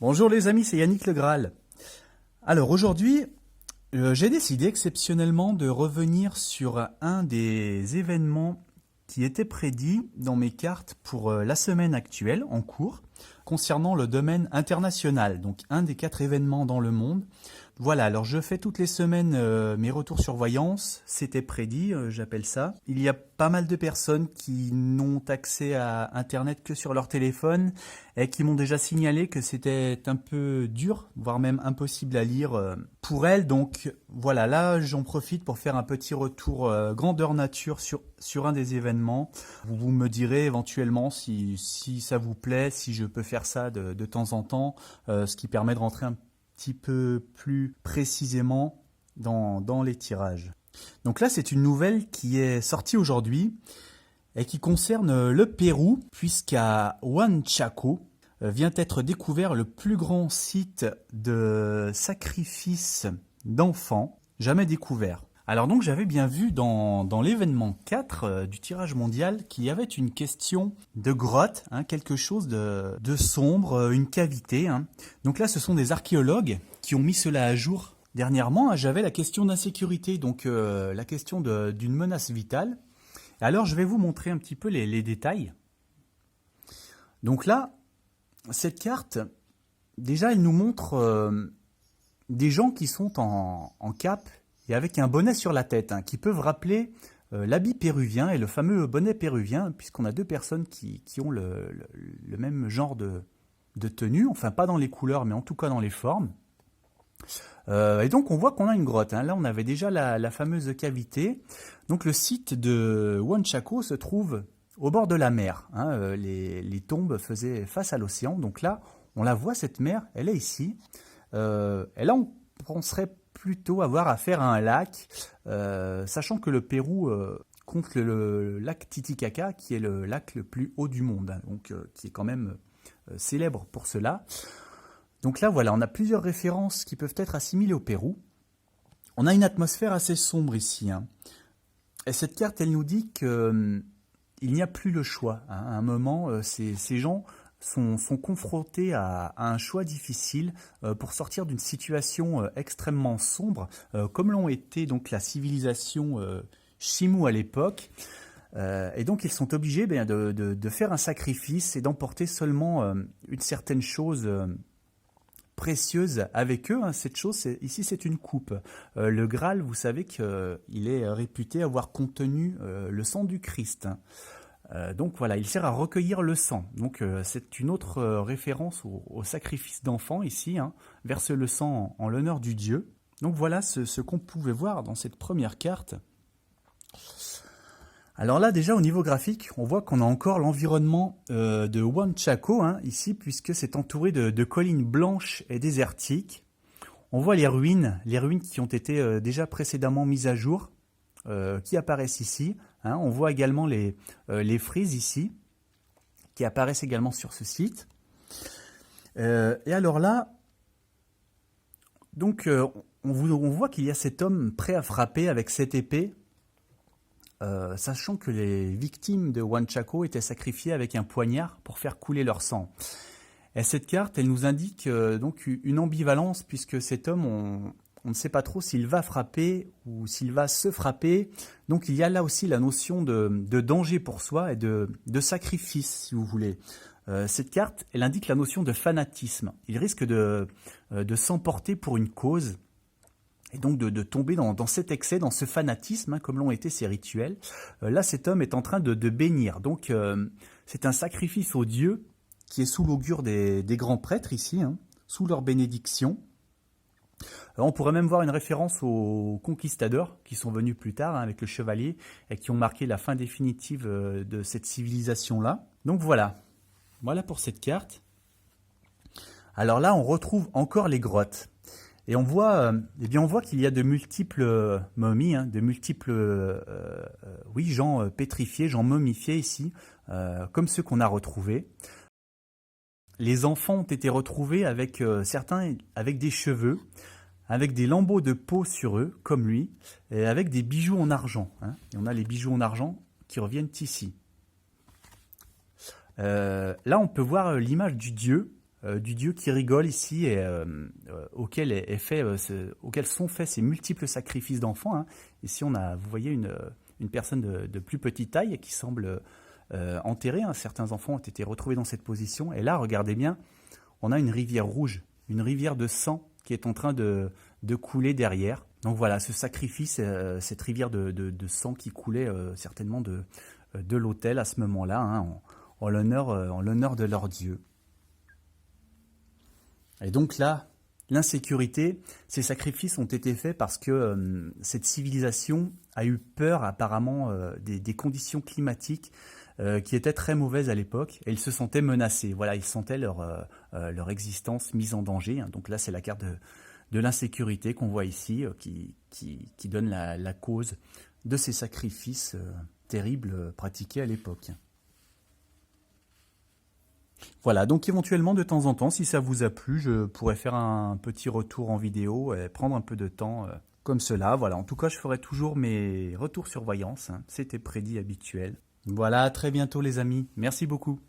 Bonjour les amis, c'est Yannick Le Graal. Alors aujourd'hui, j'ai décidé exceptionnellement de revenir sur un des événements qui était prédit dans mes cartes pour la semaine actuelle en cours, concernant le domaine international, donc un des 4 événements dans le monde. Voilà, alors je fais toutes les semaines mes retours sur voyance, c'était prédit, j'appelle ça. Il y a pas mal de personnes qui n'ont accès à Internet que sur leur téléphone et qui m'ont déjà signalé que c'était un peu dur, voire même impossible à lire pour elles. Donc voilà, là j'en profite pour faire un petit retour grandeur nature sur un des événements. Vous me direz éventuellement si ça vous plaît, si je peux faire ça de temps en temps, ce qui permet de rentrer un petit peu plus précisément dans les tirages. Donc là, c'est une nouvelle qui est sortie aujourd'hui et qui concerne le Pérou, puisqu'à Huanchaco vient être découvert le plus grand site de sacrifice d'enfants jamais découvert. Alors donc j'avais bien vu dans l'événement 4 du tirage mondial qu'il y avait une question de grotte, quelque chose de sombre, une cavité. Donc là ce sont des archéologues qui ont mis cela à jour dernièrement. J'avais la question d'insécurité, donc la question d'une menace vitale. Alors je vais vous montrer un petit peu les détails. Donc là, cette carte, déjà elle nous montre des gens qui sont en cape et avec un bonnet sur la tête, qui peuvent rappeler l'habit péruvien et le fameux bonnet péruvien, puisqu'on a 2 personnes qui ont le même genre de tenue, enfin pas dans les couleurs, mais en tout cas dans les formes. Et donc on voit qu'on a une grotte. Là on avait déjà la fameuse cavité. Donc le site de Huanchaco se trouve au bord de la mer. Les tombes faisaient face à l'océan. Donc là on la voit, cette mer, elle est ici. Et là on penserait plutôt avoir affaire à un lac, sachant que le Pérou compte le lac Titicaca, qui est le lac le plus haut du monde, donc qui est quand même célèbre pour cela. Donc là, voilà, on a plusieurs références qui peuvent être assimilées au Pérou. On a une atmosphère assez sombre ici. Et cette carte, elle nous dit qu'il n'y a plus le choix. À un moment, ces gens sont confrontés à un choix difficile pour sortir d'une situation extrêmement sombre, comme l'ont été donc la civilisation Chimu à l'époque. Et donc ils sont obligés de faire un sacrifice et d'emporter seulement une certaine chose précieuse avec eux. Cette chose, ici, c'est une coupe. Le Graal, vous savez qu'il est réputé avoir contenu le sang du Christ. Donc voilà, il sert à recueillir le sang. Donc c'est une autre référence au sacrifice d'enfants ici, verser le sang en l'honneur du Dieu. Donc voilà ce qu'on pouvait voir dans cette première carte. Alors là déjà au niveau graphique, on voit qu'on a encore l'environnement de Huanchaco ici, puisque c'est entouré de collines blanches et désertiques. On voit les ruines qui ont été déjà précédemment mises à jour, qui apparaissent ici. On voit également les frises ici, qui apparaissent également sur ce site. Et alors là, donc, on voit qu'il y a cet homme prêt à frapper avec cette épée, sachant que les victimes de Huanchaco étaient sacrifiées avec un poignard pour faire couler leur sang. Et cette carte, elle nous indique donc une ambivalence, puisque cet homme, on ne sait pas trop s'il va frapper ou s'il va se frapper. Donc il y a là aussi la notion de danger pour soi et de sacrifice, si vous voulez. Cette carte, elle indique la notion de fanatisme. Il risque de s'emporter pour une cause et donc de tomber dans cet excès, dans ce fanatisme, comme l'ont été ces rituels. Là, cet homme est en train de bénir. Donc c'est un sacrifice aux dieux qui est sous l'augure des grands prêtres ici, sous leur bénédiction. On pourrait même voir une référence aux conquistadors qui sont venus plus tard avec le chevalier et qui ont marqué la fin définitive de cette civilisation-là. Donc voilà pour cette carte. Alors là, on retrouve encore les grottes. Et on voit, qu'il y a de multiples momies, de multiples gens pétrifiés, gens momifiés ici, comme ceux qu'on a retrouvés. Les enfants ont été retrouvés avec certains avec des cheveux, avec des lambeaux de peau sur eux, comme lui, et avec des bijoux en argent. Et on a les bijoux en argent qui reviennent ici. Là, on peut voir l'image du dieu du dieu qui rigole ici et auquel, auquel sont faits ces multiples sacrifices d'enfants, hein. Ici, vous voyez une personne de plus petite taille qui semble enterrée, hein. Certains enfants ont été retrouvés dans cette position. Et là, regardez bien, on a une rivière rouge, une rivière de sang qui est en train de couler derrière. Donc voilà, ce sacrifice, cette rivière de sang qui coulait certainement de l'autel à ce moment-là, hein, en l'honneur de leur dieu. Et donc là, l'insécurité, ces sacrifices ont été faits parce que cette civilisation a eu peur apparemment des conditions climatiques qui étaient très mauvaises à l'époque, et ils se sentaient menacés. Voilà, ils sentaient leur existence mise en danger, hein. Donc là, c'est la carte de l'insécurité qu'on voit ici, qui donne la cause de ces sacrifices terribles pratiqués à l'époque. Voilà, donc éventuellement, de temps en temps, si ça vous a plu, je pourrais faire un petit retour en vidéo et prendre un peu de temps comme cela. Voilà, en tout cas, je ferai toujours mes retours sur voyance, hein. C'était prédit habituel. Voilà, à très bientôt les amis. Merci beaucoup.